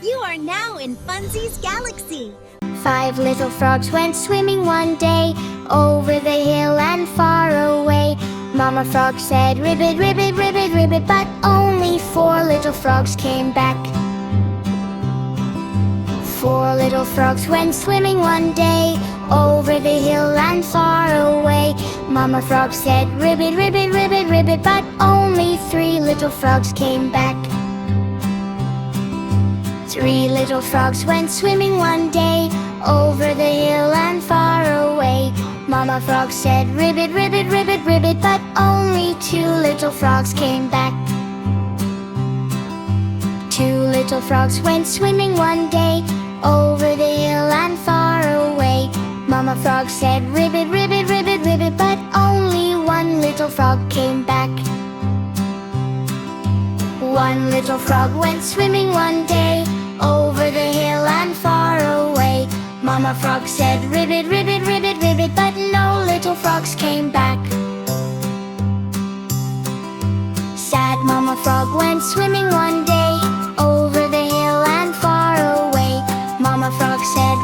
You are now in Funnies Galaxy. 5 little frogs went swimming one day, over the hill and far away. Mama Frog said, ribbit, ribbit, ribbit, ribbit, but only 4 little frogs came back. 4 little frogs went swimming one day, over the hill and far away. Mama Frog said, ribbit, ribbit, ribbit, ribbit, but only 3 little frogs came back. 3 little frogs went swimming one day, over the hill and far away. Mama Frog said, ribbit, ribbit, ribbit, ribbit, but only 2 little frogs came back. 2 little frogs went swimming one day, over the hill and far away. Mama Frog said, ribbit, ribbit, ribbit, ribbit, but only 1 little frog came back. 1 little frog went swimming one day, over the hill and far away. Mama Frog said, ribbit, ribbit, ribbit, ribbit, but no little frogs came back. Sad Mama Frog went swimming one day, over the hill and far away. Mama Frog said,